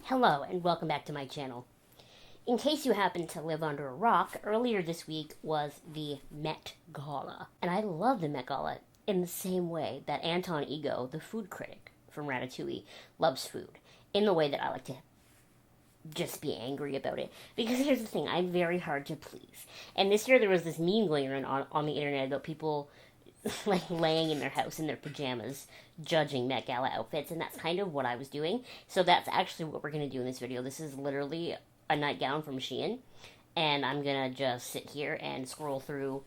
Hello and welcome back to my channel. In case you happen to live under a rock, earlier this week was the Met Gala. And I love the Met Gala in the same way that Anton Ego, the food critic from Ratatouille, loves food. In the way that I like to just be angry about it. Because here's the thing, I'm very hard to please. And this year there was this meme going around on the internet about people like laying in their house in their pajamas judging Met Gala outfits, and that's kind of what I was doing. So that's actually what we're going to do in this video. This is literally a nightgown from Shein, and I'm going to just sit here and scroll through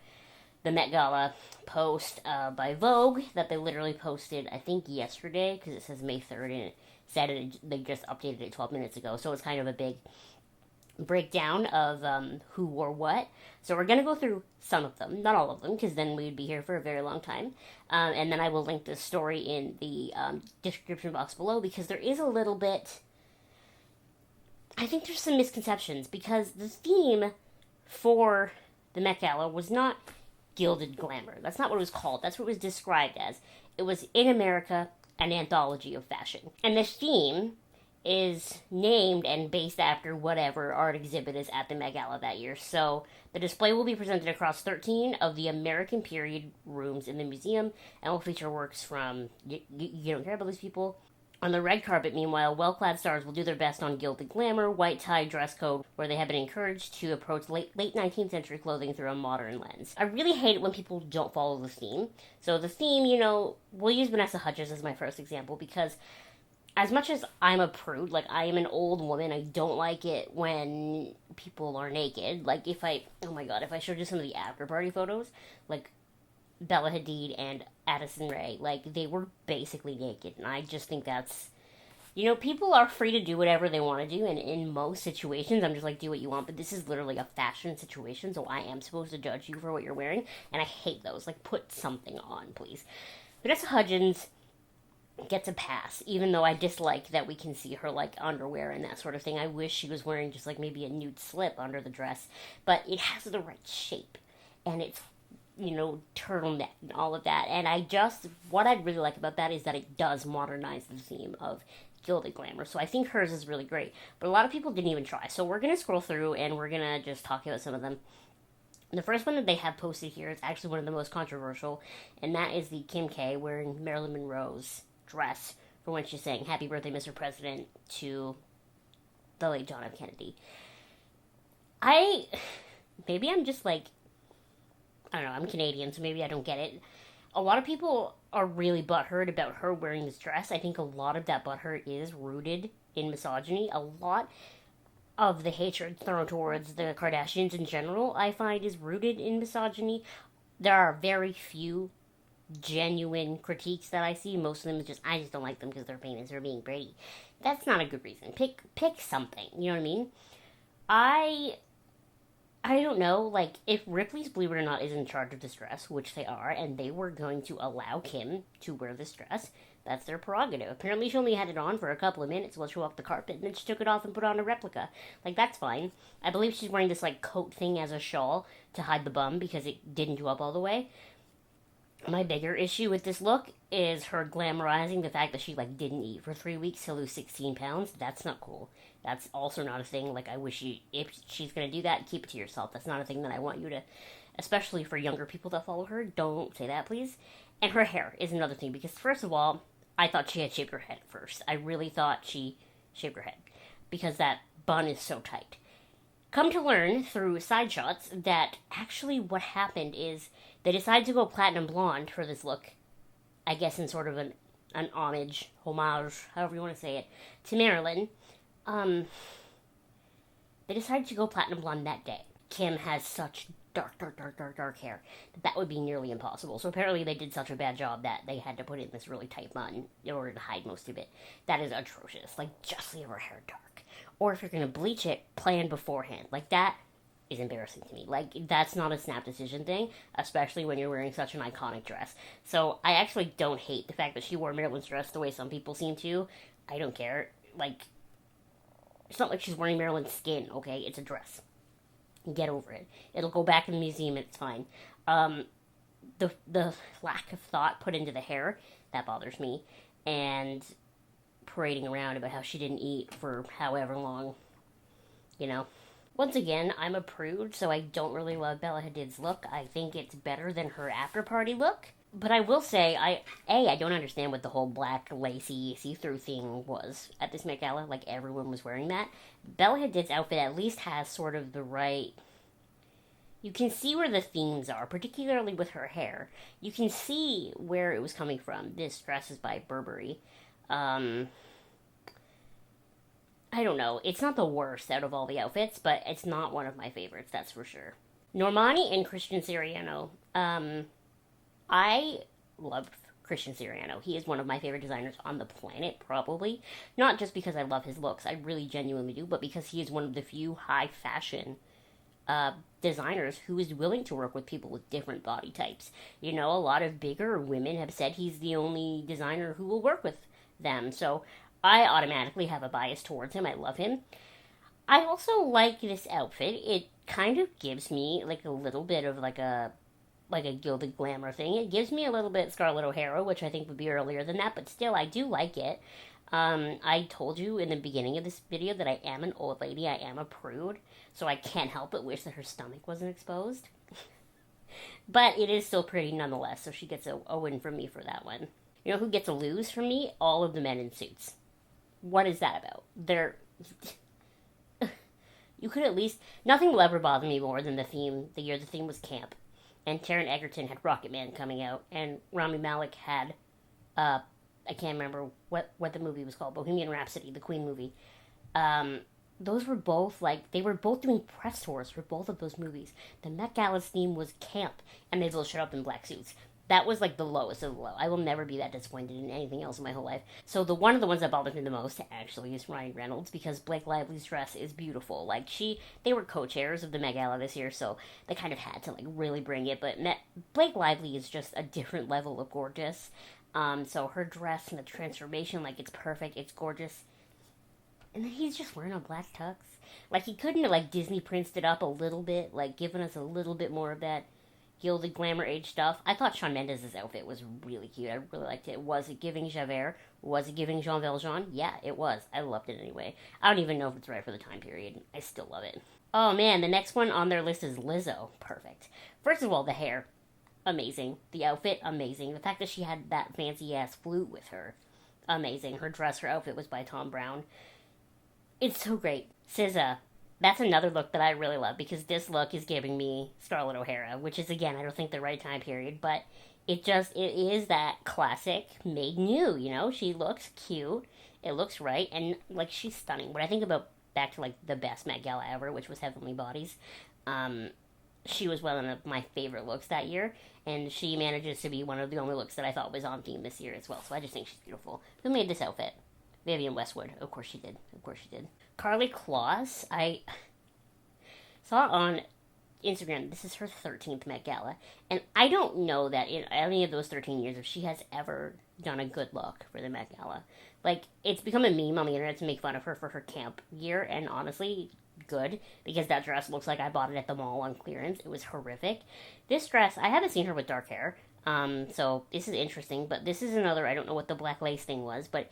the Met Gala post by Vogue that they literally posted, I think, yesterday, because it says May 3rd, and it said they just updated it 12 minutes ago, so it's kind of a big breakdown of who wore what. So we're going to go through some of them, not all of them, because then we'd be here for a very long time. And then I will link this story in the description box below, because there is a little bit, I think there's some misconceptions, because the theme for the Met Gala was not gilded glamour. That's not what it was called. That's what it was described as. It was In America, an anthology of fashion. And the theme is named and based after whatever art exhibit is at the Met Gala that year. So the display will be presented across 13 of the American period rooms in the museum and will feature works from, you don't care about these people. On the red carpet, meanwhile, well-clad stars will do their best on gilded glamour, white tie, dress code, where they have been encouraged to approach late 19th century clothing through a modern lens. I really hate it when people don't follow the theme. So the theme, we'll use Vanessa Hudgens as my first example, because as much as I'm a prude, like, I am an old woman, I don't like it when people are naked. Like, if I showed you some of the after-party photos, like, Bella Hadid and Addison Rae, like, they were basically naked, and I just think that's, people are free to do whatever they want to do, and in most situations, I'm just like, do what you want, but this is literally a fashion situation, so I am supposed to judge you for what you're wearing, and I hate those. Like, put something on, please. Vanessa Hudgens gets a pass, even though I dislike that we can see her, like, underwear and that sort of thing. I wish she was wearing just, like, maybe a nude slip under the dress, but it has the right shape, and it's, turtleneck and all of that, and what I'd really like about that is that it does modernize the theme of gilded glamour, so I think hers is really great, but a lot of people didn't even try, so we're going to scroll through, and we're going to just talk about some of them. The first one that they have posted here is actually one of the most controversial, and that is the Kim K wearing Marilyn Monroe's dress for when she's saying "Happy Birthday, Mr. President" to the late John F. Kennedy. Maybe I'm just like, I don't know, I'm Canadian, so maybe I don't get it. A lot of people are really butthurt about her wearing this dress. I think a lot of that butthurt is rooted in misogyny. A lot of the hatred thrown towards the Kardashians in general, I find, is rooted in misogyny. There are very few genuine critiques that I see. Most of them is just, I just don't like them because they're famous or being pretty. That's not a good reason. Pick something, you know what I mean? I don't know, like, if Ripley's, believe it or not, is in charge of this dress, which they are, and they were going to allow Kim to wear this dress, that's their prerogative. Apparently she only had it on for a couple of minutes while she walked the carpet, and then she took it off and put on a replica. Like, that's fine. I believe she's wearing this, like, coat thing as a shawl to hide the bum because it didn't go up all the way. My bigger issue with this look is her glamorizing the fact that she, like, didn't eat for 3 weeks to lose 16 pounds. That's not cool. That's also not a thing. Like, I wish if she's gonna do that, keep it to yourself. That's not a thing that I want you to, especially for younger people that follow her, don't say that, please. And her hair is another thing, because first of all, I thought she had shaved her head at first. I really thought she shaved her head, because that bun is so tight. Come to learn through side shots that actually what happened is they decided to go platinum blonde for this look, I guess in sort of an homage, however you want to say it, to Marilyn. They decided to go platinum blonde that day. Kim has such dark hair that would be nearly impossible. So apparently they did such a bad job that they had to put it in this really tight bun in order to hide most of it. That is atrocious. Like, just leave her hair dark. Or if you're going to bleach it, plan beforehand. Like, that is embarrassing to me. Like, that's not a snap decision thing, especially when you're wearing such an iconic dress. So I actually don't hate the fact that she wore Marilyn's dress the way some people seem to. I don't care. Like, it's not like she's wearing Marilyn's skin, okay? It's a dress. Get over it. It'll go back in the museum and it's fine. The lack of thought put into the hair, that bothers me. And parading around about how she didn't eat for however long, you know. Once again, I'm a prude, so I don't really love Bella Hadid's look. I think it's better than her after-party look. But I will say, I don't understand what the whole black, lacy, see-through thing was at this Met Gala. Like, everyone was wearing that. Bella Hadid's outfit at least has sort of the right... You can see where the themes are, particularly with her hair. You can see where it was coming from. This dress is by Burberry. I don't know. It's not the worst out of all the outfits, but it's not one of my favorites, that's for sure. Normani and Christian Siriano. I love Christian Siriano. He is one of my favorite designers on the planet, probably. Not just because I love his looks, I really genuinely do, but because he is one of the few high-fashion designers who is willing to work with people with different body types. You know, a lot of bigger women have said he's the only designer who will work with them, so I automatically have a bias towards him. I love him. I also like this outfit. It kind of gives me, like, a little bit of, like a gilded glamour thing. It gives me a little bit Scarlett O'Hara, which I think would be earlier than that, but still, I do like it. I told you in the beginning of this video that I am an old lady. I am a prude, so I can't help but wish that her stomach wasn't exposed. But it is still pretty nonetheless, so she gets a win from me for that one. You know who gets a lose from me? All of the men in suits. What is that about? You could at least... Nothing will ever bother me more than the year the theme was camp. And Taron Egerton had Rocket Man coming out, and Rami Malek had, I can't remember what the movie was called, Bohemian Rhapsody, the Queen movie. Those were both, they were both doing press tours for both of those movies. The Met Gala's theme was camp, and they both showed up in black suits. That was, the lowest of the low. I will never be that disappointed in anything else in my whole life. So one of the ones that bothered me the most, actually, is Ryan Reynolds, because Blake Lively's dress is beautiful. They were co-chairs of the Met Gala this year, so they kind of had to, really bring it. But Blake Lively is just a different level of gorgeous. So her dress and the transformation, it's perfect, it's gorgeous. And then he's just wearing a black tux. He couldn't have, Disney Princed it up a little bit, given us a little bit more of that gilded glamour age stuff. I thought Shawn Mendes' outfit was really cute. I really liked it. Was it giving Javert? Was it giving Jean Valjean? Yeah, it was. I loved it anyway. I don't even know if it's right for the time period. I still love it. Oh man, the next one on their list is Lizzo. Perfect. First of all, the hair. Amazing. The outfit, amazing. The fact that she had that fancy-ass flute with her. Amazing. Her dress, her outfit was by Thom Browne. It's so great. SZA. That's another look that I really love, because this look is giving me Scarlett O'Hara, which is, again, I don't think the right time period, but it is that classic made new, you know? She looks cute, it looks right, and, she's stunning. When I think about back to, the best Met Gala ever, which was Heavenly Bodies, she was one of my favorite looks that year, and she manages to be one of the only looks that I thought was on theme this year as well, so I just think she's beautiful. Who made this outfit? Vivienne Westwood. Of course she did. Karlie Kloss, I saw on Instagram, this is her 13th Met Gala, and I don't know that in any of those 13 years if she has ever done a good look for the Met Gala. It's become a meme on the internet to make fun of her for her camp gear, and honestly, good, because that dress looks like I bought it at the mall on clearance. It was horrific. This dress, I haven't seen her with dark hair, so this is interesting, but this is another, I don't know what the black lace thing was, but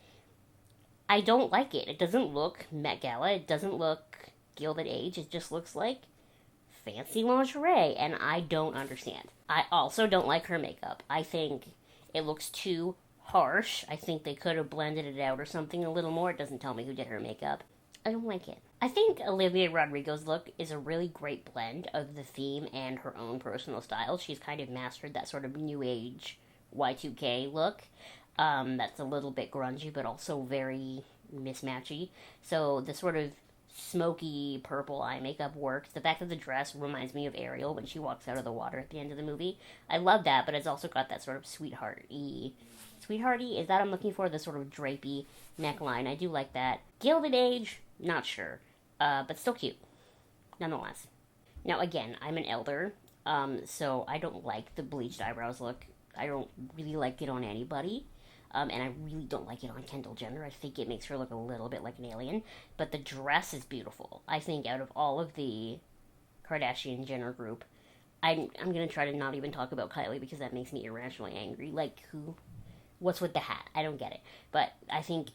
I don't like it. It doesn't look Met Gala. It doesn't look Gilded Age. It just looks like fancy lingerie, and I don't understand. I also don't like her makeup. I think it looks too harsh. I think they could have blended it out or something a little more. It doesn't tell me who did her makeup. I don't like it. I think Olivia Rodrigo's look is a really great blend of the theme and her own personal style. She's kind of mastered that sort of new age Y2K look. That's a little bit grungy, but also very mismatchy. So the sort of smoky purple eye makeup works. The fact that the dress reminds me of Ariel when she walks out of the water at the end of the movie. I love that, but it's also got that sort of sweethearty, is that I'm looking for? The sort of drapey neckline. I do like that. Gilded Age, not sure, but still cute, nonetheless. Now again, I'm an elder, so I don't like the bleached eyebrows look. I don't really like it on anybody. And I really don't like it on Kendall Jenner. I think it makes her look a little bit like an alien. But the dress is beautiful. I think out of all of the Kardashian Jenner group, I'm going to try to not even talk about Kylie because that makes me irrationally angry. What's with the hat? I don't get it. But I think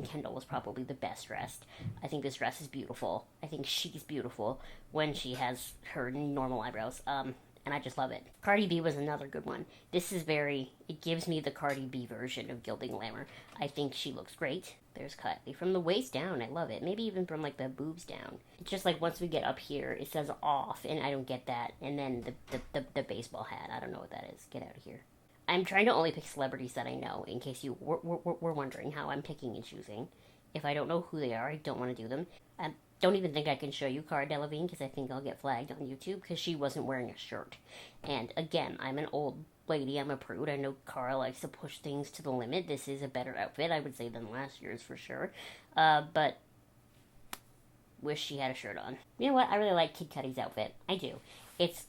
Kendall was probably the best dressed. I think this dress is beautiful. I think she's beautiful when she has her normal eyebrows. And I just love it. Cardi B was another good one. This is it gives me the Cardi B version of Gilding Glamour. I think she looks great. There's Kylie. From the waist down, I love it. Maybe even from like the boobs down. It's just like once we get up here, it says off, and I don't get that. And then the baseball hat. I don't know what that is. Get out of here. I'm trying to only pick celebrities that I know, in case you were wondering how I'm picking and choosing. If I don't know who they are, I don't want to do them. I don't even think I can show you Cara Delevingne, because I think I'll get flagged on YouTube, because she wasn't wearing a shirt. And again, I'm an old lady, I'm a prude. I know Cara likes to push things to the limit. This is a better outfit, I would say, than last year's for sure. But wish she had a shirt on. You know what? I really like Kid Cudi's outfit. I do. It's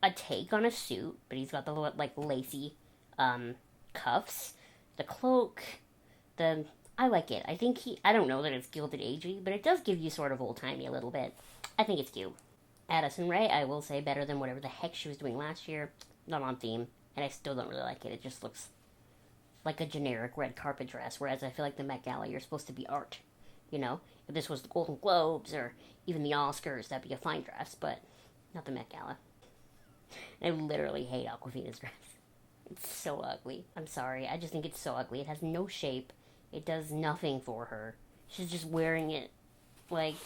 a take on a suit, but he's got the like lacy cuffs, the cloak, I like it. I think I don't know that it's Gilded Agey, but it does give you sort of old-timey a little bit. I think it's cute. Addison Rae, I will say, better than whatever the heck she was doing last year. Not on theme, and I still don't really like it. It just looks like a generic red carpet dress, whereas I feel like the Met Gala, you're supposed to be art, you know? If this was the Golden Globes or even the Oscars, that'd be a fine dress, but not the Met Gala. I literally hate Awkwafina's dress. It's so ugly. I'm sorry. I just think it's so ugly. It has no shape. It does nothing for her. She's just wearing it like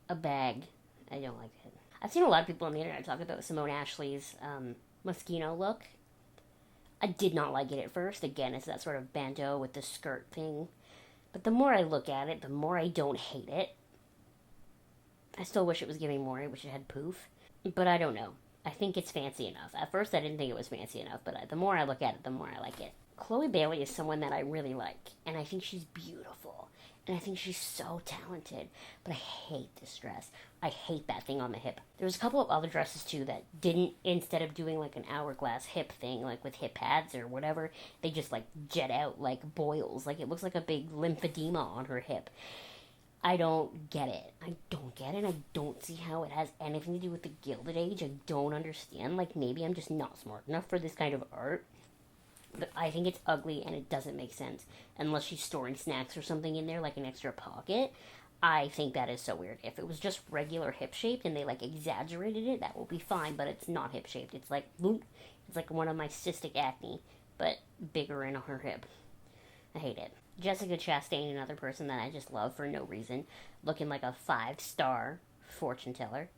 a bag. I don't like it. I've seen a lot of people on the internet talk about Simone Ashley's Moschino look. I did not like it at first. Again, it's that sort of bandeau with the skirt thing. But the more I look at it, the more I don't hate it. I still wish it was giving more. I wish it had poof. But I don't know. I think it's fancy enough. At first, I didn't think it was fancy enough, but the more I look at it, the more I like it. Chloe Bailey is someone that I really like, and I think she's beautiful, and I think she's so talented, but I hate this dress. I hate that thing on the hip. There's a couple of other dresses, too, that didn't, instead of doing, like, an hourglass hip thing, like with hip pads or whatever, they just, like, jet out like boils. Like, it looks like a big lymphedema on her hip. I don't get it. I don't see how it has anything to do with the Gilded Age. I don't understand. Like, maybe I'm just not smart enough for this kind of art. But I think it's ugly and it doesn't make sense. Unless she's storing snacks or something in there, like an extra pocket. I think that is so weird. If it was just regular hip shaped and they, like, exaggerated it, that would be fine. But it's not hip shaped. It's like, boom. It's like one of my cystic acne, but bigger in her hip. I hate it. Jessica Chastain, another person that I just love for no reason. Looking like a 5-star fortune teller.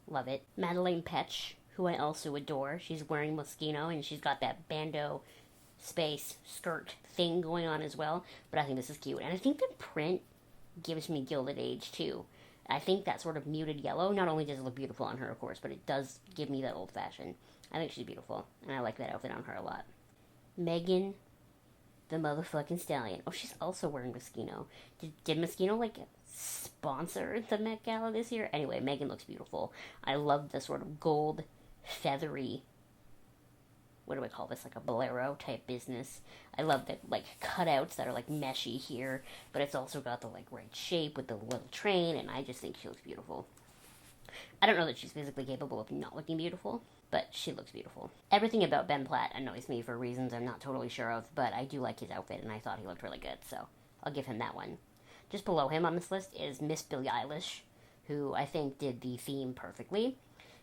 Love it. Madelaine Petsch, who I also adore. She's wearing Moschino, and she's got that bandeau space skirt thing going on as well. But I think this is cute. And I think the print gives me Gilded Age, too. I think that sort of muted yellow, not only does it look beautiful on her, of course, but it does give me that old-fashioned. I think she's beautiful, and I like that outfit on her a lot. Megan the motherfucking Stallion. Oh, she's also wearing Moschino. Did Moschino, like, sponsor the Met Gala this year? Anyway, Megan looks beautiful. I love the sort of gold, feathery, what do I call this, like a bolero type business. I love the, like, cutouts that are, like, meshy here, but it's also got the, like, right shape with the little train, and I just think she looks beautiful. I don't know that she's physically capable of not looking beautiful, but she looks beautiful. Everything about Ben Platt annoys me for reasons I'm not totally sure of, but I do like his outfit, and I thought he looked really good, so I'll give him that one. Just below him on this list is Miss Billie Eilish, who I think did the theme perfectly.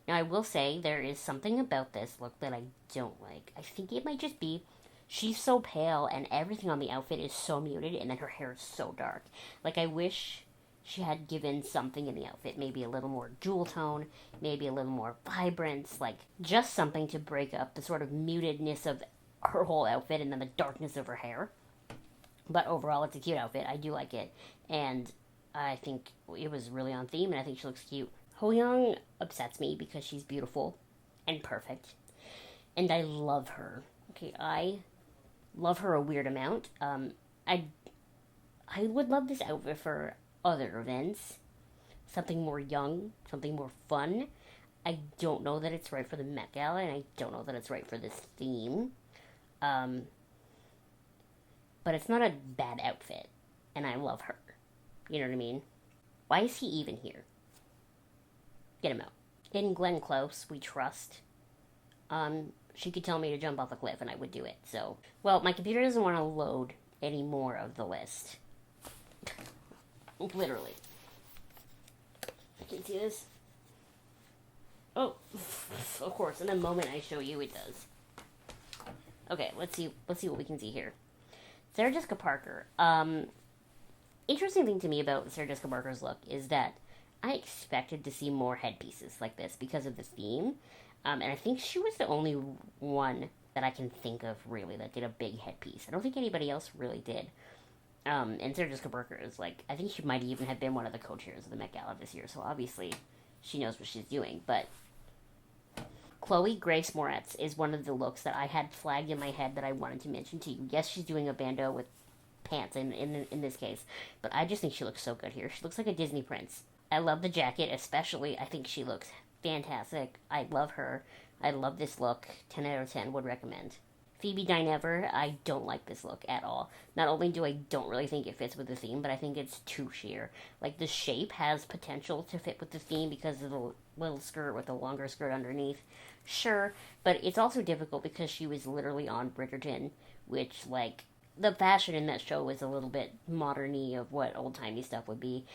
Now, I will say there is something about this look that I don't like. I think it might just be she's so pale, and everything on the outfit is so muted, and then her hair is so dark. Like, I wish she had given something in the outfit, maybe a little more jewel tone, maybe a little more vibrance, like just something to break up the sort of mutedness of her whole outfit and then the darkness of her hair. But overall, it's a cute outfit. I do like it, and I think it was really on theme, and I think she looks cute. Hooyeon upsets me because she's beautiful and perfect, and I love her. Okay, I love her a weird amount. I would love this outfit for other events, something more young, something more fun. I don't know that it's right for the Met Gala, and I don't know that it's right for this theme. But it's not a bad outfit, and I love her. You know what I mean? Why is he even here? Get him out. In Glenn Close, we trust. she could tell me to jump off a cliff and I would do it. So, well, my computer doesn't want to load any more of the list. Literally. Can you see this? Oh, of course. In the moment I show you, it does. Okay, let's see what we can see here. Sarah Jessica Parker. Interesting thing to me about Sarah Jessica Parker's look is that I expected to see more headpieces like this because of the theme. And I think she was the only one that I can think of, really, that did a big headpiece. I don't think anybody else really did. And Sarah Jessica Parker is, like, I think she might even have been one of the co-chairs of the Met Gala this year, so obviously she knows what she's doing. But Chloe Grace-Moretz is one of the looks that I had flagged in my head that I wanted to mention to you. Yes, she's doing a bandeau with pants in this case, but I just think she looks so good here. She looks like a Disney prince. I love the jacket, especially. I think she looks fantastic. I love her. I love this look. 10 out of 10 would recommend. Phoebe Dynevor, I don't like this look at all. Not only do I don't really think it fits with the theme, but I think it's too sheer. Like, the shape has potential to fit with the theme because of the little skirt with the longer skirt underneath. Sure, but it's also difficult because she was literally on Bridgerton, which, like, the fashion in that show was a little bit modern-y of what old-timey stuff would be.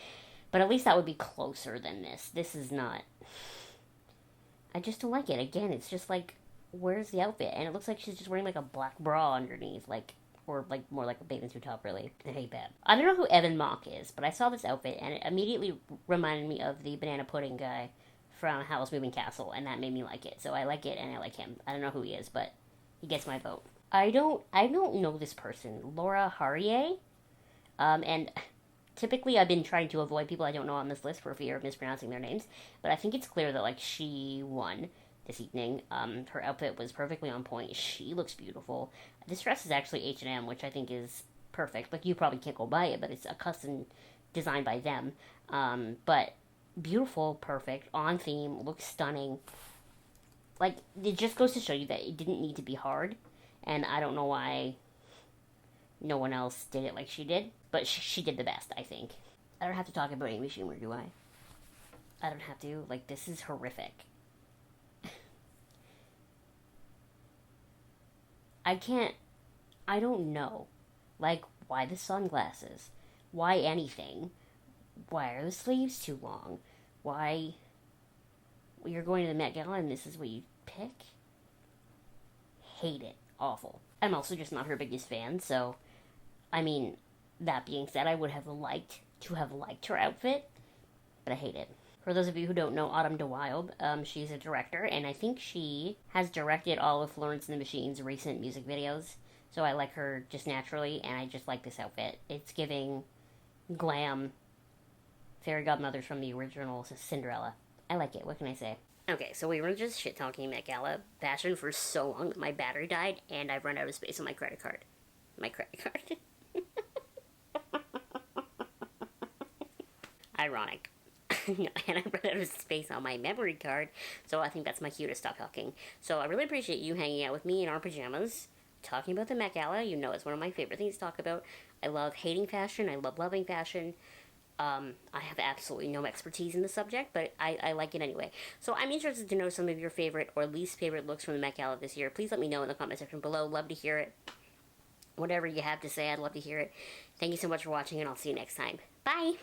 But at least that would be closer than this. This is not. I just don't like it. Again, it's just like, where's the outfit? And it looks like she's just wearing like a black bra underneath, like, or like more like a bathing suit top, really. I hate that. I don't know who Evan Mock is, but I saw this outfit and it immediately reminded me of the banana pudding guy from Howl's Moving Castle, and that made me like it. So I like it and I like him. I don't know who he is, but he gets my vote. I don't know this person, Laura Harrier, and typically I've been trying to avoid people I don't know on this list for fear of mispronouncing their names, but I think it's clear that, like, she won this evening. Her outfit was perfectly on point. She looks beautiful. This dress is actually H&M, which I think is perfect. Like, you probably can't go buy it, but it's a custom designed by them. But beautiful, perfect, on theme, looks stunning. Like, it just goes to show you that it didn't need to be hard, and I don't know why no one else did it like she did, but she did the best, I think. I don't have to talk about Amy Schumer, do I? I don't have to. Like, this is horrific. I don't know. Like, why the sunglasses? Why anything? Why are the sleeves too long? Why, you're going to the Met Gala and this is what you pick? Hate it. Awful. I'm also just not her biggest fan, so, I mean, that being said, I would have liked to have liked her outfit, but I hate it. For those of you who don't know Autumn De Wilde, she's a director, and I think she has directed all of Florence and the Machine's recent music videos, so I like her just naturally, and I just like this outfit. It's giving glam fairy godmothers from the original Cinderella. I like it. What can I say? Okay, so we were just shit-talking Met Gala fashion for so long that my battery died, and I've run out of space on my credit card. My credit card. Ironic. And I run out of space on my memory card, so I think that's my cue to stop talking. So I really appreciate you hanging out with me in our pajamas, talking about the Met Gala. You know it's one of my favorite things to talk about. I love hating fashion. I love loving fashion. I have absolutely no expertise in the subject, but I like it anyway. So I'm interested to know some of your favorite or least favorite looks from the Met Gala this year. Please let me know in the comment section below. Love to hear it. Whatever you have to say, I'd love to hear it. Thank you so much for watching, and I'll see you next time. Bye!